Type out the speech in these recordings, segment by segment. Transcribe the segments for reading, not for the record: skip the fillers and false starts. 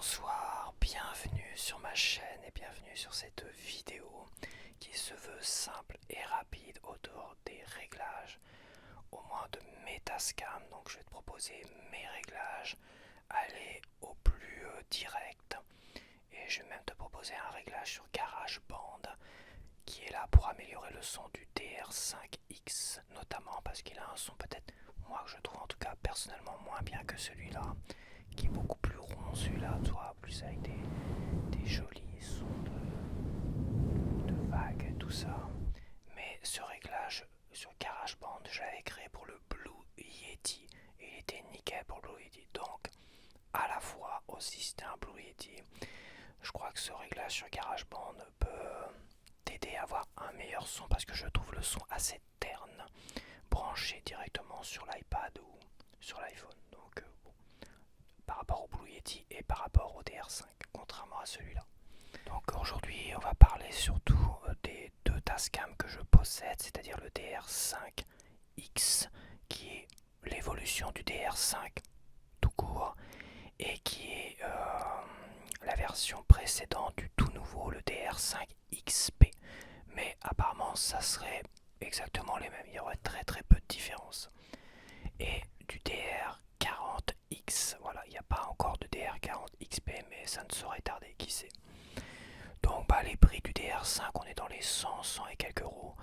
Bonsoir, bienvenue sur ma chaîne et bienvenue sur cette vidéo qui se veut simple et rapide autour des réglages, au moins de Metascam. Donc je vais te proposer mes réglages, aller au plus direct et je vais même te proposer un réglage sur GarageBand qui est là pour améliorer le son du DR5X, notamment parce qu'il a un son peut-être, moi que je trouve en tout cas personnellement moins bien que celui-là, qui est beaucoup plus rond celui-là, toi, plus avec des jolis sons de vagues, tout ça. Mais ce réglage sur GarageBand, je l'avais créé pour le Blue Yeti, et il était nickel pour le Blue Yeti. Donc, à la fois aussi c'était un Blue Yeti, je crois que ce réglage sur GarageBand peut t'aider à avoir un meilleur son parce que je trouve le son assez terne, branché directement sur l'iPad ou sur l'iPhone. Donc, bon, par rapport au Blue Yeti et par rapport au DR5, contrairement à celui-là. Donc aujourd'hui, on va parler surtout des deux Tascam que je possède, c'est-à-dire le DR5X, qui est l'évolution du DR5 tout court, et qui est la version précédente du tout nouveau, le DR5XP. Mais apparemment, ça serait exactement les mêmes, il y aurait très très peu de différence. Et du DR40X, voilà, il n'y a pas encore de DR40XP, mais ça ne saurait tarder, qui sait. Donc les prix du DR5, on est dans les 100, 100 et quelques euros.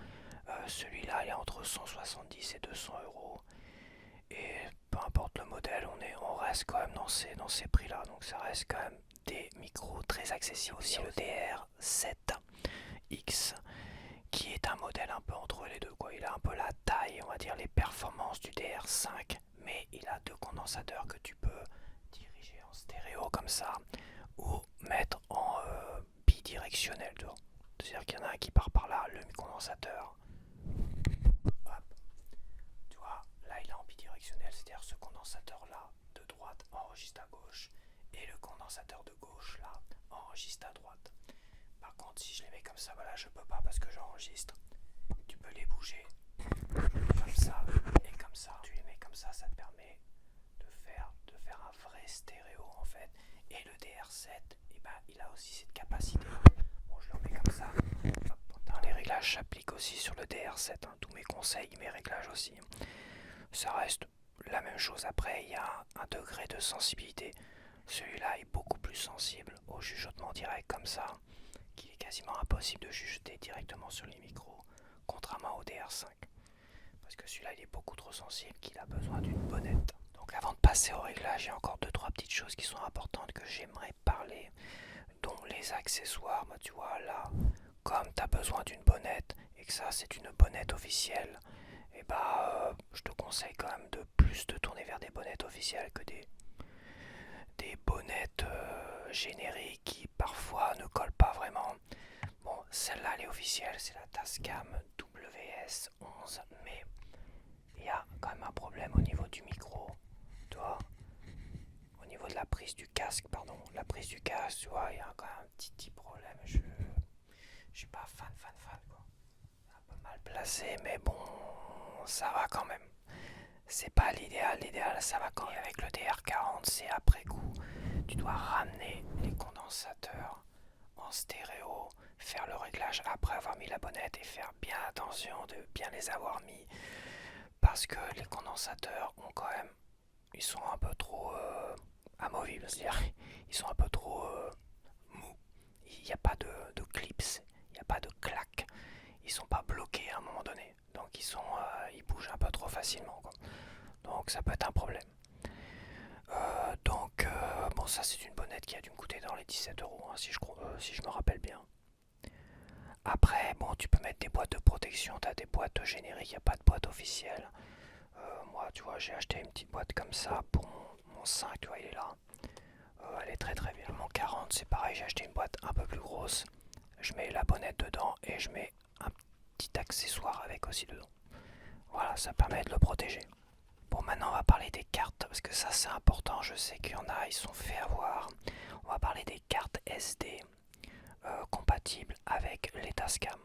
Celui-là, il est entre 170 et 200 euros. Et peu importe le modèle, on reste quand même dans ces prix-là. Donc ça reste quand même des micros très accessibles. Aussi le DR7X, qui est un modèle un peu entre les deux, quoi. Il a un peu la taille, on va dire les performances du DR5, mais il a deux condensateurs que tu peux diriger en stéréo comme ça, ou mettre en bidirectionnel. C'est-à-dire qu'il y en a un qui part par là, le condensateur. Hop. Tu vois, là il est en bidirectionnel, c'est-à-dire ce condensateur-là de droite enregistre à gauche, et le condensateur de gauche là enregistre à droite. Par contre, si je les mets comme ça, voilà, je peux pas parce que j'enregistre. Tu peux les bouger comme ça et comme ça. Tu les mets comme ça te permet de faire un vrai stéréo en fait. Et le DR7, eh ben, il a aussi cette capacité. Bon, je le remets comme ça. Hop. Dans les réglages s'appliquent aussi sur le DR7. Hein. Tous mes conseils, mes réglages aussi. Ça reste la même chose. Après, il y a un degré de sensibilité. Celui-là est beaucoup plus sensible au chuchotement direct comme ça, qu'il est quasiment impossible de chuchoter directement sur les micros, contrairement au DR5. Parce que celui-là, il est beaucoup trop sensible, qu'il a besoin d'une bonnette. Donc avant de passer au réglage, il y a encore 2-3 petites choses qui sont importantes que j'aimerais parler, dont les accessoires. Moi, tu vois, là, comme tu as besoin d'une bonnette, et que ça, c'est une bonnette officielle, et je te conseille quand même de plus te tourner vers des bonnettes officielles que des bonnettes génériques qui parfois ne collent pas vraiment. Bon, celle-là elle est officielle, c'est la Tascam WS11, mais il y a quand même un problème au niveau du micro, tu vois, au niveau de la prise du casque, la prise du casque, tu vois, il y a quand même un petit problème. Je suis pas fan quoi. Un peu mal placé, mais bon, ça va quand même. C'est pas l'idéal, ça va quand même. Avec le DR40, c'est après coup. Tu dois ramener les condensateurs en stéréo, faire le réglage après avoir mis la bonnette et faire bien attention de bien les avoir mis. Parce que les condensateurs ont quand même, ils sont un peu trop amovibles, c'est-à-dire ils sont un peu trop mous. Il n'y a pas de clips, il n'y a pas de claques. Ils sont pas bloqués à un moment donné. Donc ils bougent un peu trop facilement, quoi. Donc ça peut être un problème. Bon, ça c'est une bonnette qui a dû me coûter dans les 17 euros, hein, si je me rappelle bien. Après, bon, tu peux mettre des boîtes de protection, tu as des boîtes génériques, il n'y a pas de boîte officielle. Moi, tu vois, j'ai acheté une petite boîte comme ça pour mon 5, tu vois, il est là. Elle est très très bien. Mon 40, c'est pareil, j'ai acheté une boîte un peu plus grosse. Je mets la bonnette dedans et je mets un petit accessoire avec aussi dedans. Voilà, ça permet de le protéger. Bon, maintenant on va parler des cartes, parce que ça c'est important, je sais qu'il y en a, ils sont fait avoir. On va parler des cartes SD compatibles avec les Tascam.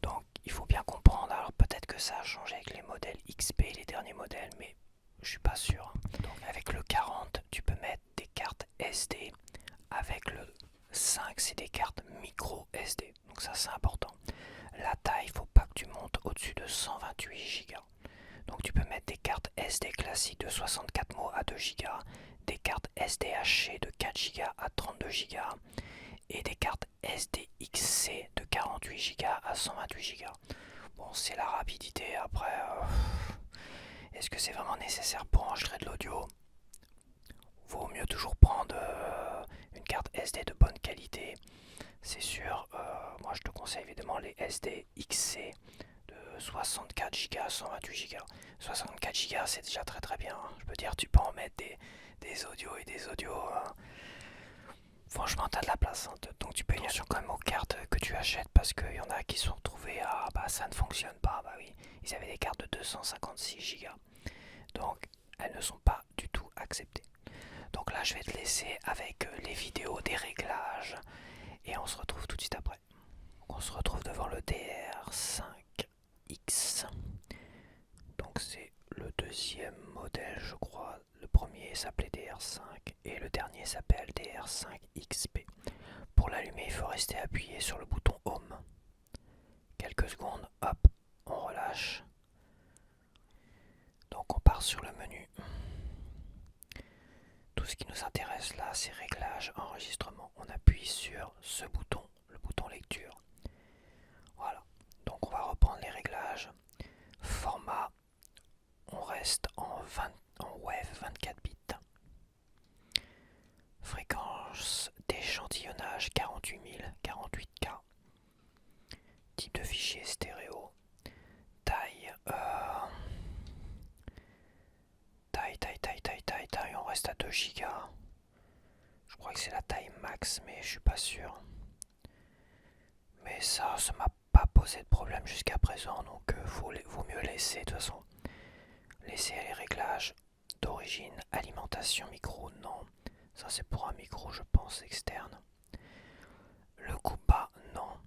Donc il faut bien comprendre, alors peut-être que ça a changé avec les modèles XP, les derniers modèles, mais je suis pas sûr. Donc avec le 40, tu peux mettre des cartes SD avec le 5, c'est des cartes micro SD. Donc ça c'est important. La taille, il faut pas que tu montes au-dessus de 128 Go. Donc tu peux mettre des cartes SD classiques de 64 mots à 2 Go, des cartes SDHC de 4 Go à 32 Go et des cartes SDXC de 48 Go à 128 Go. Bon, c'est la rapidité. Après, est-ce que c'est vraiment nécessaire pour enregistrer de l'audio? Vaut mieux toujours prendre une carte SD de bonne qualité, c'est sûr. Moi je te conseille évidemment les SDXC de 64 Go à 128 Go. 64 Go c'est déjà très très bien. Je peux dire, tu peux en mettre des audios et des audios. Franchement, t'as de la place. Hein. Donc tu peux y attention quand même aux cartes que tu achètes, parce qu'il y en a qui se sont retrouvés à bah ça ne fonctionne pas. Bah oui, ils avaient des cartes de 256 Go. Donc elles ne sont pas du tout acceptées. Donc là je vais te laisser avec les vidéos des réglages et on se retrouve tout de suite après. Donc on se retrouve devant le DR5X. Donc c'est le deuxième modèle je crois. Le premier s'appelait DR5 et le dernier s'appelle DR5XP. Pour l'allumer il faut rester appuyé sur le bouton Home. Quelques secondes, hop, on relâche. Donc on part sur le menu. Tout ce qui nous intéresse là, c'est réglages, enregistrement. On appuie sur ce bouton, le bouton lecture. Voilà. Donc on va reprendre les réglages. Format, on reste en WAV 24 bits. Fréquence d'échantillonnage 48000, 48K. Type de fichier stéréo. Taille, on reste à 2 Go. Je crois que c'est la taille max, mais je suis pas sûr. Mais ça m'a pas posé de problème jusqu'à présent, donc vaut mieux laisser de toute façon. Laisser les réglages d'origine, alimentation micro, non. Ça c'est pour un micro je pense externe. Le coup bas, non.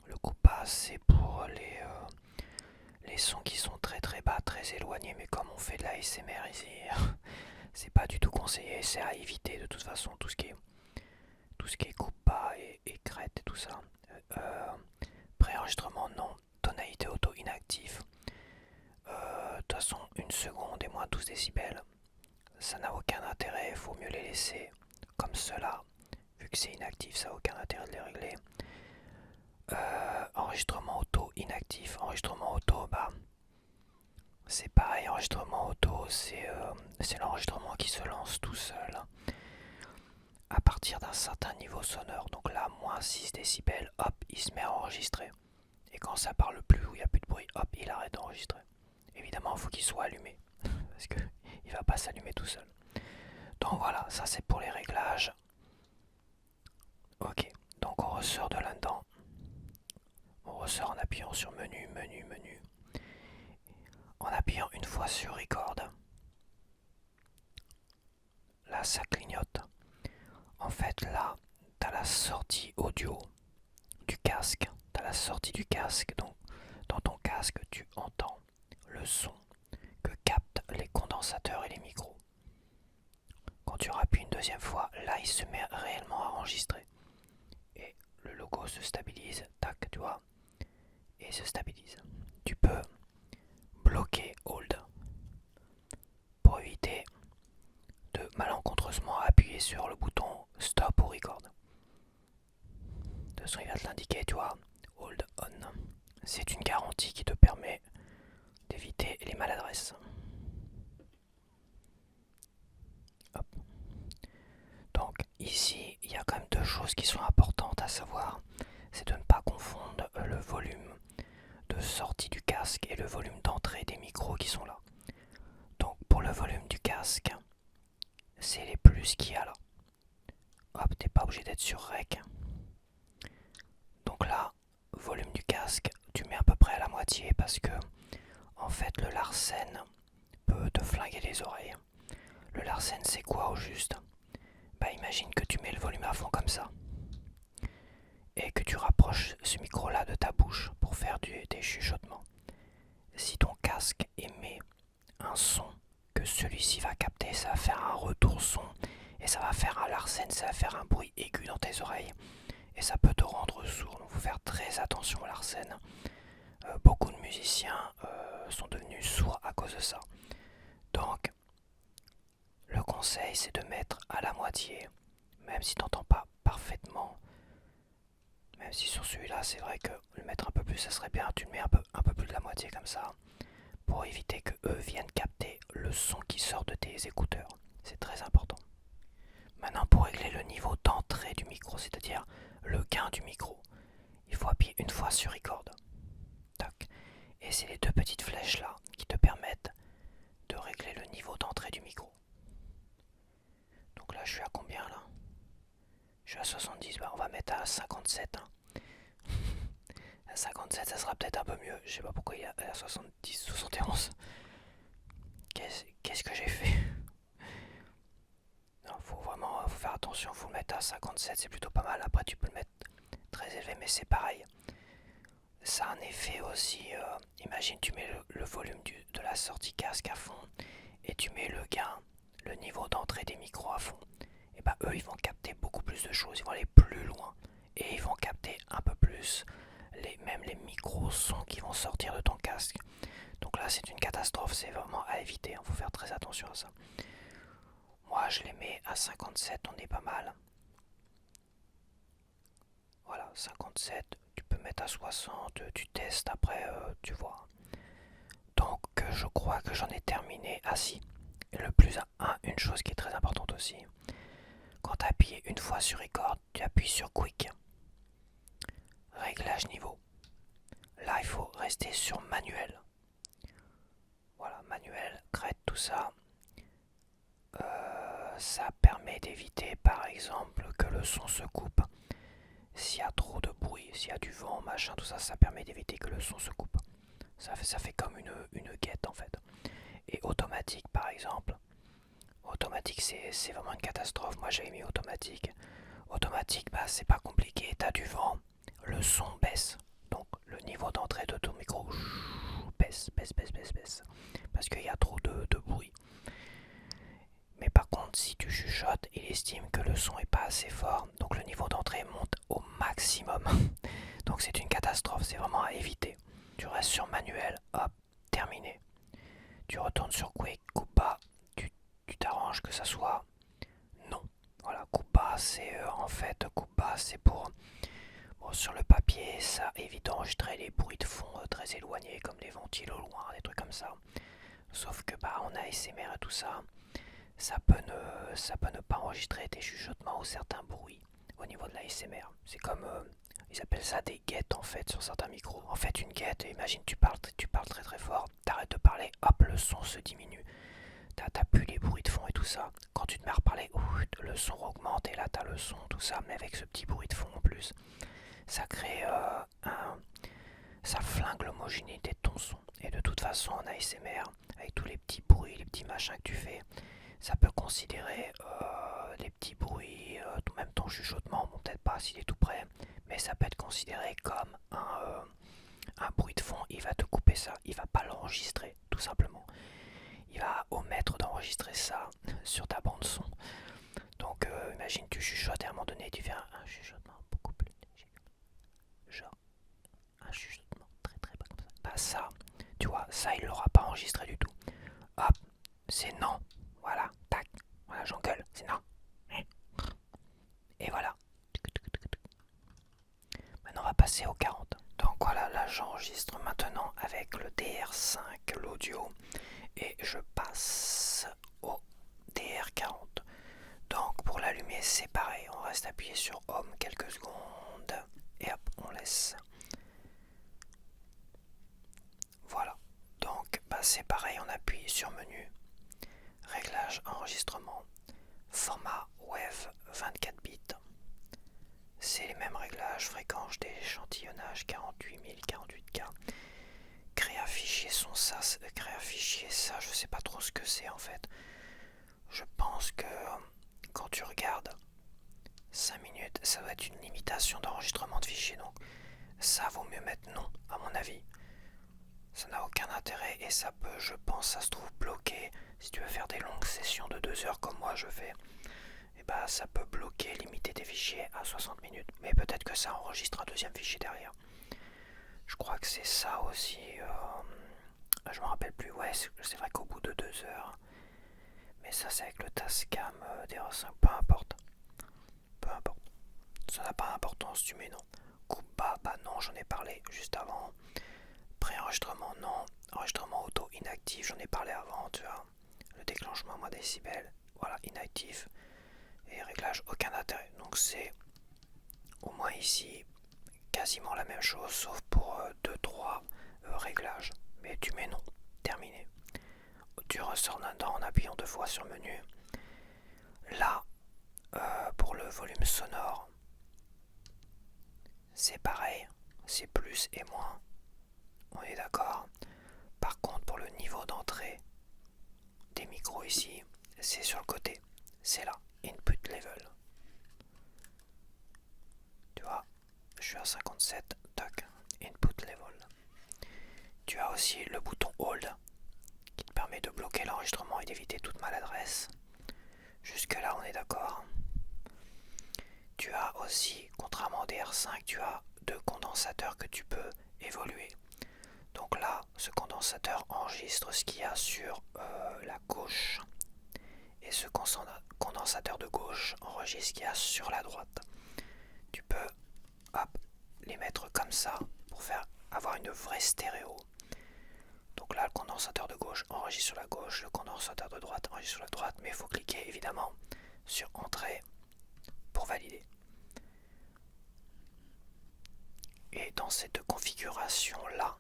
Le coup bas c'est pour les sons qui sont très très bas, très éloignés, mais comme on fait de la ASMR ici, c'est pas du tout conseillé, c'est à éviter de toute façon, tout ce qui est coupe bas et crête et tout ça. Préenregistrement non, tonalité auto inactif. De toute façon, une seconde et moins 12 décibels, ça n'a aucun intérêt, il faut mieux les laisser comme cela. Vu que c'est inactif, ça n'a aucun intérêt de les régler. Enregistrement auto inactif, enregistrement auto, bah c'est pareil, enregistrement auto, c'est l'enregistrement qui se lance tout seul à partir d'un certain niveau sonore. Donc là, moins 6 décibels, hop, il se met à enregistrer. Et quand ça parle plus, où il n'y a plus de bruit, hop, il arrête d'enregistrer. Évidemment, il faut qu'il soit allumé, parce qu'il ne va pas s'allumer tout seul. Donc voilà, ça c'est pour les réglages. Ok, donc on ressort de là-dedans. On ressort en appuyant sur menu, menu, menu. En appuyant une fois sur record. Là, ça clignote. En fait, là, tu as la sortie audio du casque. Tu as la sortie du casque. Donc, dans ton casque, tu entends le son que captent les condensateurs et les micros. Quand tu rappuies une deuxième fois, là, il se met réellement à enregistrer. Et le logo se stabilise, tac, tu vois, et se stabilise. Tu peux bloquer Hold pour éviter de malencontreusement appuyer sur le bouton Stop ou Record. De toute façon, il va te l'indiquer, tu vois, Hold On. C'est une garantie qui te permet d'éviter les maladresses. Hop. Donc ici, il y a quand même deux choses qui sont importantes à savoir. C'est de ne pas confondre le volume de sortie du casque et le volume d'entrée des micros qui sont là. Donc pour le volume du casque, c'est les plus qu'il y a là. Hop, t'es pas obligé d'être sur Rec. Donc là, volume du casque, tu mets à peu près à la moitié parce que en fait le Larsen peut te flinguer les oreilles. Le Larsen c'est quoi au juste? Bah imagine que tu mets le volume à fond comme ça et que tu rapproches ce micro là de ta bouche pour faire des chuchotements. Si ton casque émet un son que celui-ci va capter, ça va faire un retour son et ça va faire un larsen, ça va faire un bruit aigu dans tes oreilles et ça peut te rendre sourd. Donc faut faire très attention au larsen. Beaucoup de musiciens sont devenus sourds à cause de ça. Donc le conseil c'est de mettre à la moitié, même si tu n'entends pas parfaitement. Même si sur celui-là c'est vrai que le mettre un peu plus ça serait bien, tu le mets un peu plus de la moitié comme ça, pour éviter que eux viennent capter le son qui sort de tes écouteurs. C'est très important. Maintenant pour régler le niveau d'entrée du micro, c'est-à-dire le gain du micro, il faut appuyer une fois sur record. Tac. Et c'est les deux petites flèches là qui te permettent de régler le niveau d'entrée du micro. Donc là je suis à combien là? Je suis à 70, bah on va mettre à 57. Hein. À 57 ça sera peut-être un peu mieux. Je sais pas pourquoi il est à 70, 71. Qu'est-ce que j'ai fait? Non, faut faire attention, faut le mettre à 57, c'est plutôt pas mal. Après tu peux le mettre très élevé, mais c'est pareil. Ça a un effet aussi, imagine tu mets le volume de la sortie casque à fond et tu mets le gain, le niveau d'entrée des micros à fond. Et bah eux ils vont capter beaucoup plus de choses, ils vont aller plus loin et ils vont capter un peu plus même les micro-sons qui vont sortir de ton casque. Donc là c'est une catastrophe, c'est vraiment à éviter, il faut faire très attention à ça. Moi je les mets à 57, on est pas mal. Voilà, 57, tu peux mettre à 60, tu testes après, tu vois. Donc je crois que j'en ai terminé. Ah si, une chose qui est très importante aussi. Quand tu appuies une fois sur record, tu appuies sur quick. Réglage niveau. Là il faut rester sur manuel. Voilà, manuel, crête, tout ça. Ça permet d'éviter par exemple que le son se coupe. S'il y a trop de bruit, s'il y a du vent, machin, tout ça, ça permet d'éviter que le son se coupe. Ça fait comme une guette en fait. Et automatique par exemple. Automatique c'est vraiment une catastrophe. Moi j'avais mis automatique. Automatique, bah c'est pas compliqué, t'as du vent, le son baisse. Donc le niveau d'entrée de ton micro baisse. Parce qu'il y a trop de bruit. Mais par contre, si tu chuchotes, il estime que le son est pas assez fort, donc le niveau d'entrée monte au maximum. Donc c'est une catastrophe, c'est vraiment à éviter. Tu restes sur manuel, hop, terminé. Tu retournes sur quick, coupe bas, tu t'arranges que ça soit non. Voilà, coupe bas, c'est coupe bas, c'est pour bon, sur le papier, ça évite d'enregistrer les bruits de fond très éloignés comme les ventiles au loin, des trucs comme ça. Sauf que bah en ASMR et tout ça, ça peut ne pas enregistrer tes chuchotements ou certains bruits au niveau de l'ASMR. C'est comme, ils appellent ça des guettes en fait sur certains micros. En fait une guette, imagine tu parles très très fort, t'arrêtes de parler, hop le son se diminue. T'as plus les bruits de fond et tout ça. Quand tu te mets à reparler, le son augmente et là t'as le son, tout ça, mais avec ce petit bruit de fond en plus. Ça crée ça flingue l'homogénéité de ton son. Et de toute façon en ASMR, avec tous les petits bruits, les petits machins que tu fais, ça peut considérer les petits bruits, même ton chuchotement, bon peut-être pas s'il est tout près, mais ça peut être considéré comme un bruit de fond. Il va te couper ça, il va pas l'enregistrer tout simplement. Il va omettre d'enregistrer ça sur ta bande son. Donc imagine tu chuchotes et à un moment donné tu fais un chuchotement beaucoup plus léger. Genre un chuchotement très très bas comme ça. Bah ça, tu vois, ça il l'aura pas enregistré du tout. Hop, c'est non. Voilà, tac. Voilà, j'engueule, c'est non. Et voilà. Maintenant on va passer au 40. Donc voilà, là j'enregistre maintenant avec le DR5, l'audio. Et je passe au DR40. Donc pour l'allumer c'est pareil, on reste appuyé sur Home quelques secondes et hop on laisse. Voilà, donc bah, c'est pareil, on appuie sur menu, réglage enregistrement, format WAV 24 bits. C'est les mêmes réglages, fréquence d'échantillonnage 48 000, 48K. Créa fichier son ça, créa fichier ça, je sais pas trop ce que c'est en fait. Je pense que quand tu regardes 5 minutes, ça doit être une limitation d'enregistrement de fichiers, donc ça vaut mieux mettre non, à mon avis. Ça n'a aucun intérêt et ça peut, je pense, ça se trouve bloqué. Si tu veux faire des longues sessions de 2 heures comme moi je fais, et bah ça peut bloquer, limiter tes fichiers à 60 minutes. Mais peut-être que ça enregistre un deuxième fichier derrière. Je crois que c'est ça aussi. Je me rappelle plus. Ouais, c'est vrai qu'au bout de 2 heures. Mais ça c'est avec le Tascam DR5. Peu importe. Peu importe. Ça n'a pas d'importance, tu mets non. Coupe bas, bah non, j'en ai parlé juste avant. Pré-enregistrement, non. Enregistrement auto inactif, j'en ai parlé avant, tu vois. Le déclenchement moins décibels, voilà, inactif. Et réglage aucun intérêt. Donc c'est au moins ici quasiment la même chose, sauf pour 2-3 réglages. Mais tu mets non, terminé. Tu ressors dedans en appuyant 2 fois sur le menu. Là, pour le volume sonore, c'est pareil, c'est plus et moins. On est d'accord. Par contre, pour le niveau d'entrée des micros ici, c'est sur le côté. C'est là, input level. Tu vois, je suis à 57, tac, input level. Tu as aussi le bouton hold qui te permet de bloquer l'enregistrement et d'éviter toute maladresse. Jusque là, on est d'accord. Tu as aussi, contrairement au DR5, tu as 2 condensateurs que tu peux évoluer. Donc là, ce condensateur enregistre ce qu'il y a sur la gauche. Et ce condensateur de gauche enregistre ce qu'il y a sur la droite. Tu peux hop, les mettre comme ça pour avoir une vraie stéréo. Donc là, le condensateur de gauche enregistre sur la gauche, le condensateur de droite enregistre sur la droite, mais il faut cliquer évidemment sur Entrée pour valider. Et dans ces 2 configurations-là,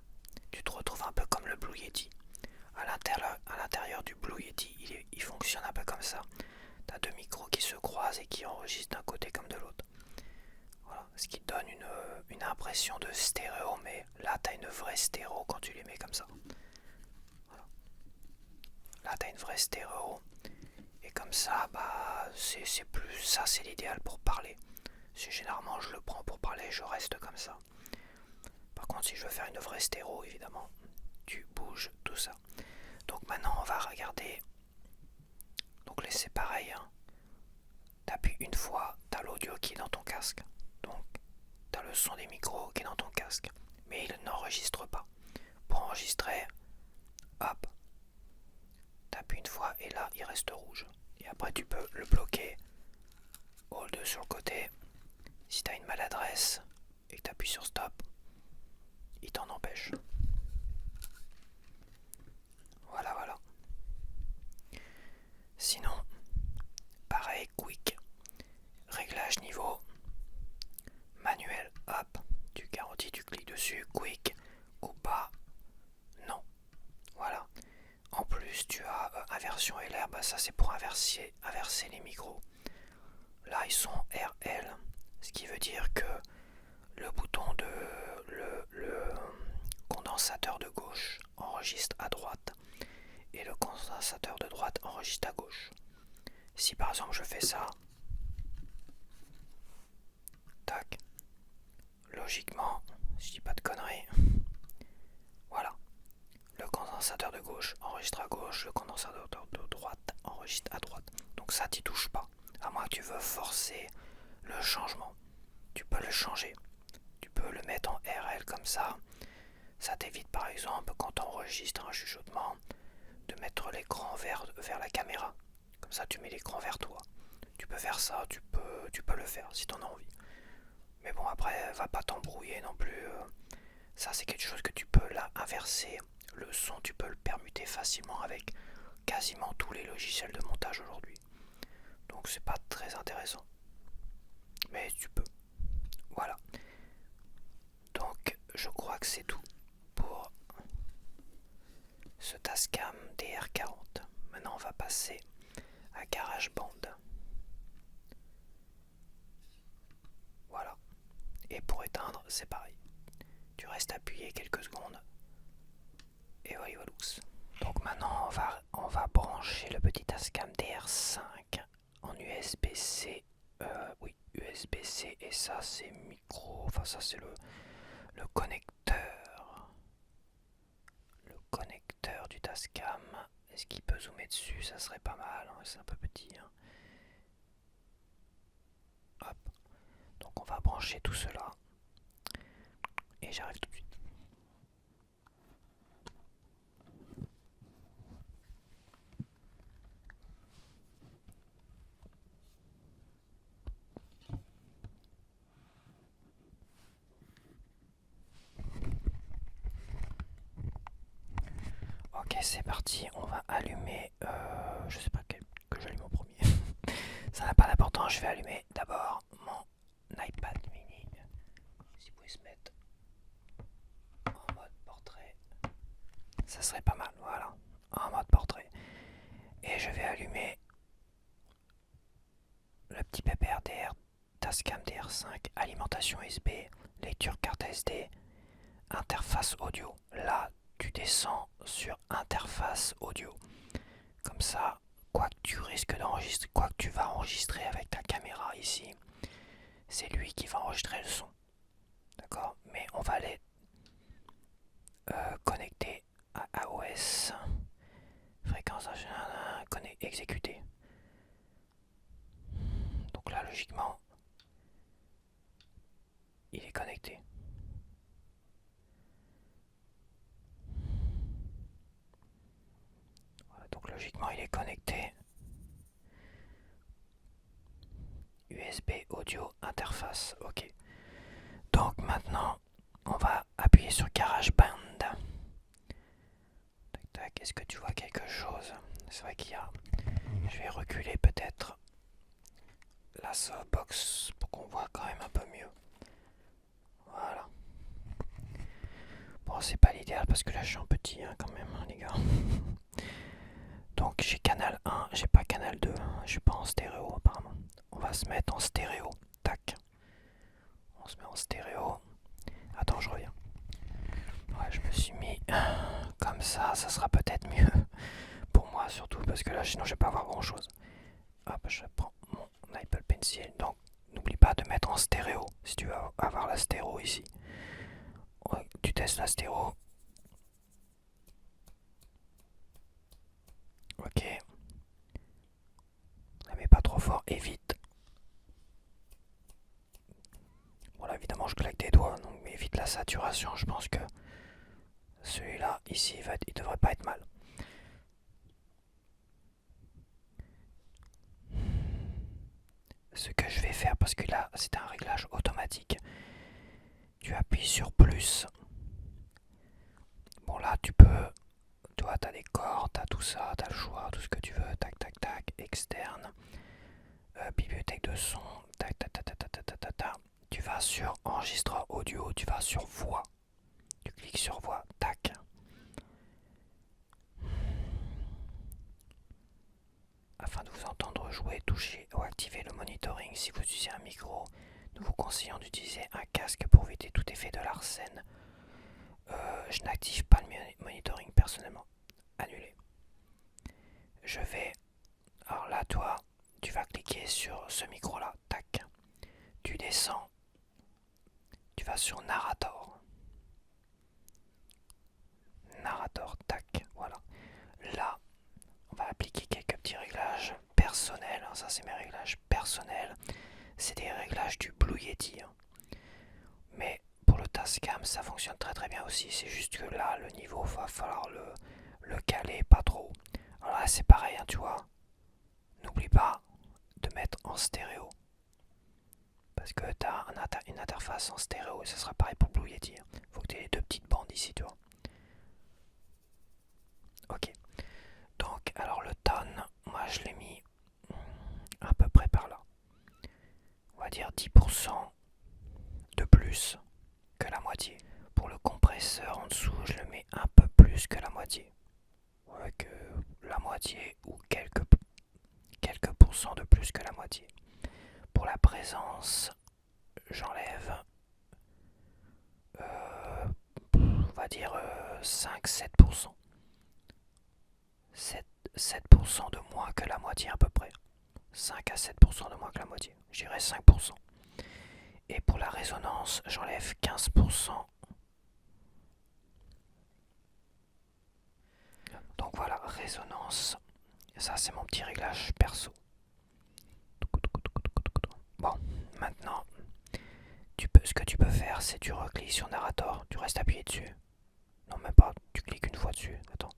tu te retrouves un peu comme le Blue Yeti. À l'intérieur du Blue Yeti, il fonctionne un peu comme ça. Tu as 2 micros qui se croisent et qui enregistrent d'un côté comme de l'autre. Voilà, ce qui te donne une impression de stéréo, mais là tu as une vraie stéréo quand tu les mets comme ça. Voilà. Là tu as une vraie stéréo, et comme ça, bah c'est plus ça, c'est l'idéal pour parler. Si généralement je le prends pour parler, je reste comme ça. Par contre, si je veux faire une vraie stéréo, évidemment, tu bouges tout ça. Donc maintenant, on va regarder. Donc là, c'est pareil. Hein. T'appuies une fois, t'as l'audio qui est dans ton casque. Donc, t'as le son des micros qui est dans ton casque. Mais il n'enregistre pas. Pour enregistrer, hop, t'appuies une fois et là, il reste rouge. Et après, tu peux le bloquer. Hold sur le côté. Si t'as une maladresse et que t'appuies sur stop, il t'en empêche. Voilà, voilà. Sinon, pareil, quick. Réglage niveau. Manuel, hop. Tu garantis, tu cliques dessus. Quick. Coupe bas. Non. Voilà. En plus, tu as inversion LR. Bah, ça, c'est pour inverser les micros. Là, ils sont RL. Ce qui veut dire que le bouton de le condensateur de gauche enregistre à droite et le condensateur de droite enregistre à gauche. Si par exemple je fais ça, tac, logiquement, je dis pas de conneries, voilà, le condensateur de gauche enregistre à gauche, le condensateur de droite enregistre à droite. Donc ça t'y touche pas, à moins que tu veux forcer le changement. Tu peux le changer, tu peux le mettre en RL comme ça. Ça t'évite par exemple quand tu enregistres un chuchotement de mettre l'écran vers la caméra. Comme ça tu mets l'écran vers toi. Tu peux faire ça, tu peux le faire si tu en as envie. Mais bon après va pas t'embrouiller non plus. Ça c'est quelque chose que tu peux là inverser. Le son tu peux le permuter facilement avec quasiment tous les logiciels de montage aujourd'hui. Donc c'est pas très intéressant. Mais tu peux. Voilà. Donc je crois que c'est tout pour ce Tascam DR40. Maintenant on va passer à GarageBand. Voilà. Et pour éteindre, c'est pareil. Tu restes appuyé quelques secondes. Et voilà. Donc maintenant on va brancher le petit Tascam DR5 en USB-C. Oui, USB-C et ça c'est micro. Enfin ça c'est le connecteur. Le connecteur du Tascam. Est-ce qu'il peut zoomer dessus? Ça serait pas mal. Hein, c'est un peu petit. Hein. Hop. Donc on va brancher tout cela. Et j'arrive tout de suite. Ok, c'est parti, on va allumer, je sais pas quel que j'allume en premier. Ça n'a pas d'importance, je vais allumer d'abord mon iPad mini. Si vous pouvez se mettre en mode portrait, ça serait pas mal, voilà, en mode portrait. Et je vais allumer le petit pépère DR, Tascam DR5, alimentation USB, lecture carte SD, interface audio. Là, tu descends sur interface audio. Comme ça, quoi que tu risques d'enregistrer, quoi que tu vas enregistrer avec ta caméra ici, c'est lui qui va enregistrer le son. D'accord? Mais on va les connecter à AOS. Fréquence exécuter. Donc là, logiquement, il est connecté. Voilà, donc logiquement, il est connecté. USB audio interface. Ok. Donc maintenant, on va appuyer sur GarageBand. Tac tac. Est-ce que tu vois quelque chose? C'est vrai qu'il y a. Je vais reculer peut-être la softbox pour qu'on voit quand même un peu mieux. Voilà. Bon, c'est pas l'idéal parce que là je suis en petit hein, quand même, hein, les gars. Donc j'ai canal 1, j'ai pas canal 2, je suis pas en stéréo apparemment. On va se mettre en stéréo. Tac. On se met en stéréo. Attends, je reviens. Ouais, je me suis mis comme ça sera peut-être mieux. Pour moi surtout parce que là sinon je vais pas avoir grand chose. Hop, je prends mon Apple Pencil. Donc n'oublie pas de mettre en stéréo si tu veux avoir la stéréo ici. Ouais, tu testes la stéréo. Ok. La mets pas trop fort et vite. Bon là évidemment je claque des doigts, donc mais évite la saturation, je pense que celui-là ici il devrait pas être mal. Ce que je vais faire, parce que là c'est un réglage automatique, tu appuies sur plus. Bon là tu peux, toi t'as des cordes, t'as tout ça, t'as le choix, tout ce que tu veux, tac tac tac, externe, bibliothèque de son, tac tac tac tac tac tac tac tac. Tu vas sur enregistreur audio, tu vas sur voix, tu cliques sur voix, tac. Afin de vous entendre jouer, toucher ou activer le monitoring, si vous utilisez un micro, nous vous conseillons d'utiliser un casque pour éviter tout effet de l'arsène. Je n'active pas le monitoring personnellement. Annulé. Je vais... Alors là, toi, tu vas cliquer sur ce micro-là. Tac. Tu descends. Tu vas sur Narrator. Narrator, tac. Voilà. Là, on va appliquer quelques petits réglages personnels. Ça, c'est mes réglages personnels. C'est des réglages du Blue Yeti. Mais pour le Tascam, ça fonctionne très très bien aussi. C'est juste que là, le niveau, va falloir le caler pas trop. Alors là, c'est pareil, hein, tu vois. N'oublie pas de mettre en stéréo. Parce que tu as une interface en stéréo et ça sera pareil pour Blue Yeti. Faut que tu aies les deux petites bandes ici, tu vois. Ok. Donc, alors le tone, moi je l'ai mis à peu près par là. On va dire 10% de plus que la moitié. Pour le compresseur en dessous, je le mets un peu plus que la moitié. Ouais, que la moitié ou quelques pourcents de plus que la moitié. Pour la présence, j'enlève, on va dire 5-7%. 7% de moins que la moitié à peu près. 5 à 7% de moins que la moitié. Je dirais 5%. Et pour la résonance, j'enlève 15%. Donc voilà, résonance. Ça, c'est mon petit réglage perso. Bon, Maintenant, ce que tu peux faire, c'est tu recliques sur narrator, tu restes appuyé dessus. Non, même pas, tu cliques une fois dessus. Attends.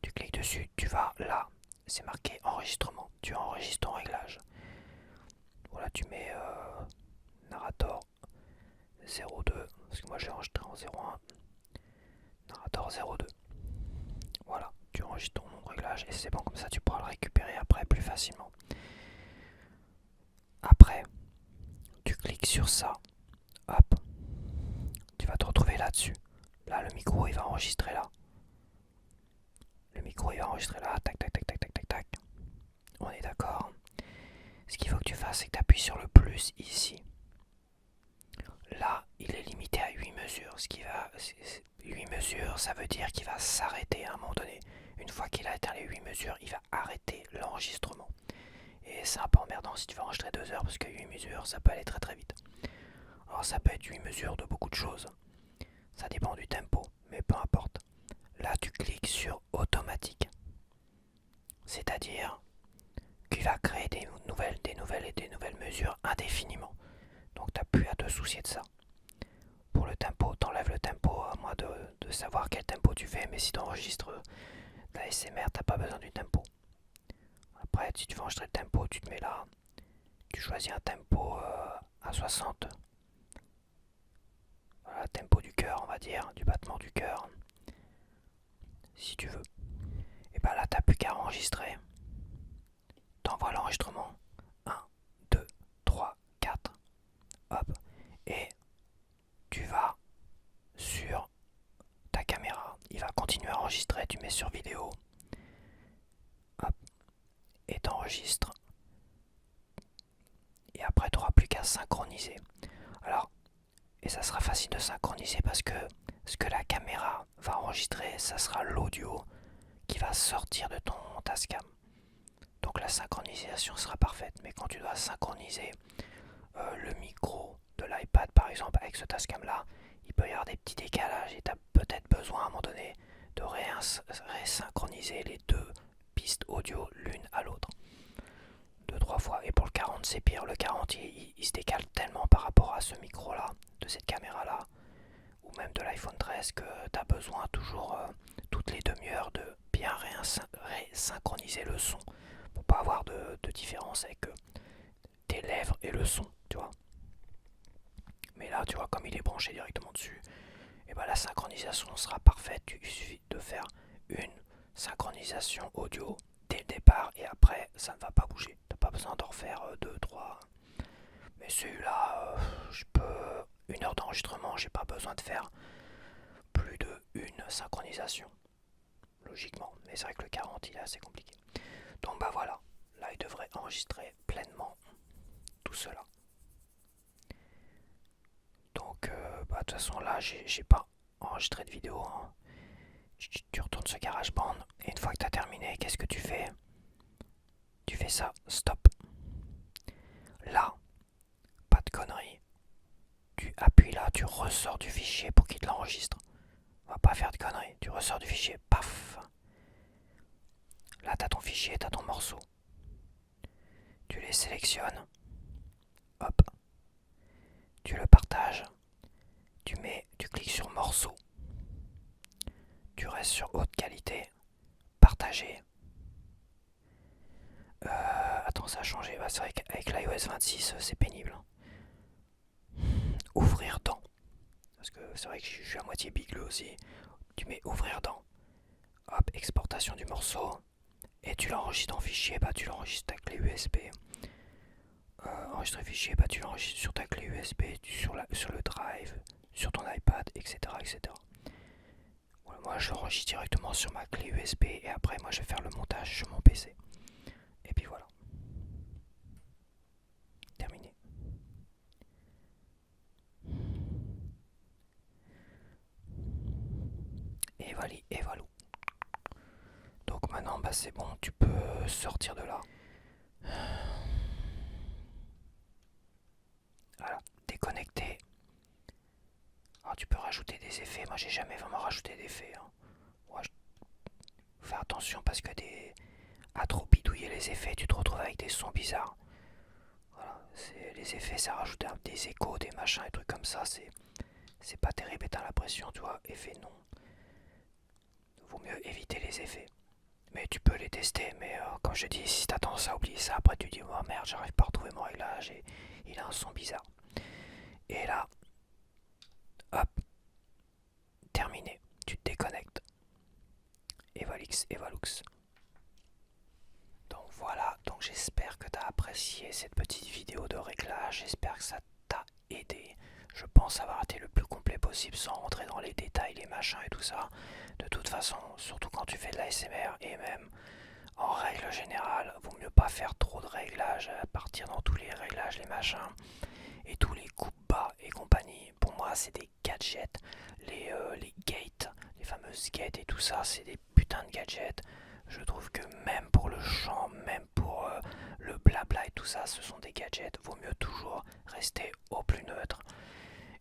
Tu cliques dessus, tu vas là, c'est marqué enregistrement. Tu enregistres ton réglage. Voilà, tu mets narrator 02, parce que moi j'ai enregistré en 01. Narrator 02. Voilà, tu enregistres ton réglage et c'est bon, comme ça tu pourras le récupérer après plus facilement. Après, tu cliques sur ça, hop, tu vas te retrouver là-dessus. Là, le micro il va enregistrer là. Le micro il va enregistrer là, tac tac tac tac tac tac tac. On est d'accord. Ce qu'il faut que tu fasses, c'est que tu appuies sur le plus ici. Là, il est limité à 8 mesures. 8 mesures, ça veut dire qu'il va s'arrêter à un moment donné. Une fois qu'il a atteint les 8 mesures, il va arrêter l'enregistrement. Et c'est un peu emmerdant si tu veux enregistrer 2 heures, parce que 8 mesures, ça peut aller très très vite. Alors ça peut être 8 mesures de beaucoup de choses. Ça dépend du tempo, mais peu importe. Là, tu cliques sur automatique. C'est-à-dire qu'il va créer des nouvelles mesures indéfiniment. Donc tu n'as plus à te soucier de ça. Pour le tempo, t'enlèves le tempo à moins de savoir quel tempo tu fais, mais si tu enregistres de la SMR, t'as pas besoin du tempo. Après, si tu veux enregistrer le tempo, tu te mets là, tu choisis un tempo à 60. Voilà, tempo du cœur, on va dire, du battement du cœur, si tu veux. Et ben là, t'as plus qu'à enregistrer. T'envoies l'enregistrement. 1, 2, 3, 4. Hop. Et tu vas sur ta caméra. Il va continuer à enregistrer. Tu mets sur vidéo. Hop. Et t'enregistres. Et après, tu n'auras plus qu'à synchroniser. Alors, et ça sera facile de synchroniser parce que ce que la caméra va enregistrer, ça sera l'audio qui va sortir de ton Tascam. Donc la synchronisation sera parfaite. Mais quand tu dois synchroniser le micro de l'iPad par exemple avec ce Tascam là, il peut y avoir des petits décalages et tu as peut-être besoin à un moment donné de résynchroniser les deux pistes audio l'une à l'autre. 2-3 fois. Et pour le 40 c'est pire. Le 40 il se décale tellement par rapport à ce micro là, de cette caméra là, ou même de l'iPhone 13 que tu as besoin toujours toutes les demi-heures de bien résynchroniser le son pour pas avoir de différence avec tes lèvres et le son, tu vois. Mais là, tu vois, comme il est branché directement dessus, et ben la synchronisation sera parfaite. Il suffit de faire une synchronisation audio dès le départ et après, ça ne va pas bouger. T'as pas besoin d'en refaire 2, 3. Mais celui-là, je peux. 1 heure d'enregistrement, j'ai pas besoin de faire plus de une synchronisation. Logiquement. Mais c'est vrai que le 40, il est assez compliqué. Donc bah voilà. Là, il devrait enregistrer pleinement tout cela. Donc, bah, de toute façon, là, j'ai pas enregistré de vidéo. Hein. Tu retournes sur GarageBand et une fois que tu as terminé, qu'est-ce que tu fais? Tu fais ça, stop. Là, pas de conneries. Tu appuies là, tu ressors du fichier pour qu'il te l'enregistre. On va pas faire de conneries. Tu ressors du fichier, paf. Là, tu as ton fichier, tu as ton morceau. Tu les sélectionnes. Hop. Tu le partages. Tu cliques sur morceau. Tu restes sur haute qualité. Partager. Attends, ça a changé. Bah, c'est vrai qu'avec l'iOS 26, c'est pénible. Ouvrir dans. Parce que c'est vrai que je suis à moitié bigleux aussi. Tu mets ouvrir dans. Hop, exportation du morceau. Et tu l'enregistres en fichier. Bah, tu l'enregistres ta clé USB. Enregistrer fichier. Bah, tu l'enregistres sur ta clé USB, sur le drive, sur ton iPad, etc. etc. Voilà, moi, je l'enregistre directement sur ma clé USB. Et après, moi, je vais faire le montage sur mon PC. Et puis voilà. Terminé. Et voilà, et voilà. Donc maintenant, bah c'est bon, tu peux sortir de là. Voilà, déconnecter. Alors tu peux rajouter des effets. Moi, j'ai jamais vraiment rajouté d'effets. Hein. Ouais, faut faire attention parce que à trop bidouiller les effets, tu te retrouves avec des sons bizarres. Voilà, Les effets, ça rajoute des échos, des machins, des trucs comme ça, c'est pas terrible et t'as l'impression, tu vois, effet non. Vaut mieux éviter les effets. Mais tu peux les tester, mais comme je dis, si t'as tendance à oublier ça, après tu dis, oh merde, j'arrive pas à retrouver mon réglage et il a un son bizarre. Et là, hop, terminé, tu te déconnectes. Evalix, Evalux. Donc voilà, donc j'espère que tu as apprécié cette petite vidéo de réglage, j'espère que ça t'a aidé. Je pense avoir été le plus complet possible sans rentrer dans les détails, les machins et tout ça. De toute façon, surtout quand tu fais de l'ASMR et même en règle générale, vaut mieux pas faire trop de réglages, partir dans tous les réglages, les machins et tous les coups bas et compagnie. Pour moi, c'est des gadgets, les gates, les fameuses gates et tout ça, c'est des putains de gadgets. Je trouve que même pour le chant, même pour le blabla et tout ça, ce sont des gadgets. Vaut mieux toujours rester au plus neutre.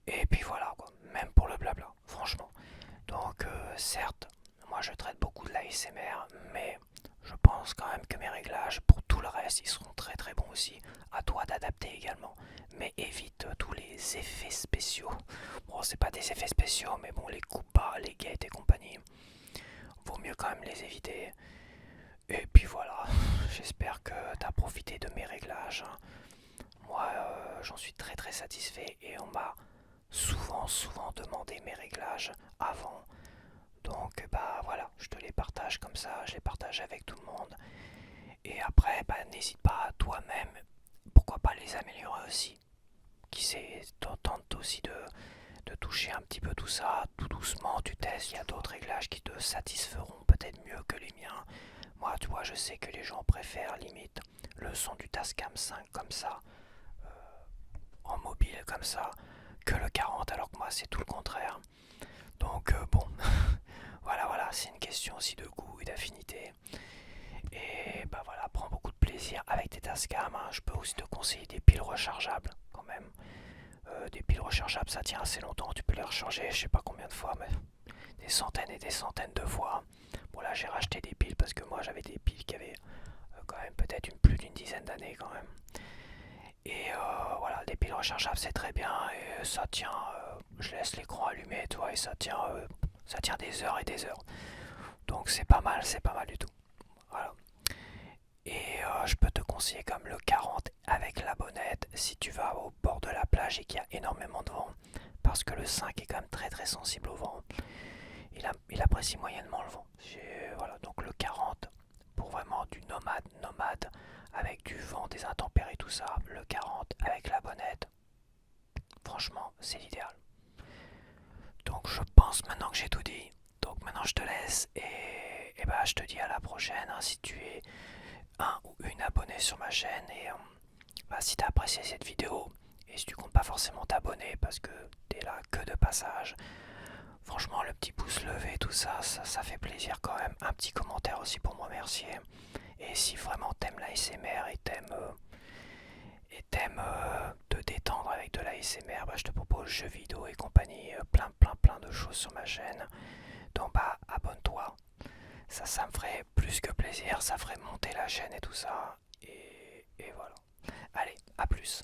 Et puis voilà, quoi. Même pour le blabla, franchement. Donc certes, moi je traite beaucoup de l'ASMR, mais je pense quand même que mes réglages pour tout le reste, ils seront très très bons aussi. À toi d'adapter également. Mais évite tous les effets spéciaux. Bon, c'est pas des effets spéciaux, mais bon, les coups bas, les gates et compagnie, vaut mieux quand même les éviter. Et puis voilà, j'espère que tu as profité de mes réglages. Moi, j'en suis très très satisfait et on m'a souvent demandé mes réglages avant. Donc bah voilà, je te les partage comme ça, je les partage avec tout le monde. Et après, bah, n'hésite pas toi-même, pourquoi pas les améliorer aussi. Qui sait, tente aussi de toucher un petit peu tout ça, tout doucement, tu testes, il y a d'autres réglages qui te satisferont peut-être mieux que les miens. Moi, tu vois, je sais que les gens préfèrent limite le son du Tascam 5 comme ça, en mobile comme ça, que le 40, alors que moi c'est tout le contraire. Donc bon, voilà, c'est une question aussi de goût et d'affinité. Et bah voilà, prends beaucoup de plaisir avec tes Tascam. Hein. Je peux aussi te conseiller des piles rechargeables quand même. Des piles rechargeables, ça tient assez longtemps. Tu peux les recharger, je sais pas combien de fois, mais des centaines et des centaines de fois. Bon là, j'ai racheté des piles parce que moi j'avais des piles qui avaient quand même peut-être plus d'une dizaine d'années quand même. Et voilà, des piles rechargeables c'est très bien et ça tient. Je laisse l'écran allumé, toi, et ça tient des heures et des heures. Donc c'est pas mal du tout. Voilà. Et je peux te conseiller comme le 40 avec la bonnette si tu vas au bord de la plage et qu'il y a énormément de vent. Parce que le 5 est quand même très très sensible au vent. Il apprécie moyennement le vent. Voilà, donc le 40 pour vraiment du nomade avec du vent, des intempéries, tout ça. Le 40 avec la bonnette, franchement, c'est l'idéal. Donc je pense maintenant que j'ai tout dit. Donc maintenant je te laisse et bah, je te dis à la prochaine hein, si tu es un ou une abonné sur ma chaîne et bah, si tu as apprécié cette vidéo et si tu comptes pas forcément t'abonner parce que tu es là que de passage, franchement le petit pouce levé tout ça, ça fait plaisir quand même. Un petit commentaire aussi pour me remercier. Et si vraiment t'aimes l'ASMR et t'aimes te détendre avec de l'ASMR, bah, je te propose jeux vidéo et compagnie, plein de choses sur ma chaîne. Donc bah abonne-toi, ça me ferait plus que plaisir, ça ferait monter la chaîne et tout ça. Et voilà. Allez, à plus.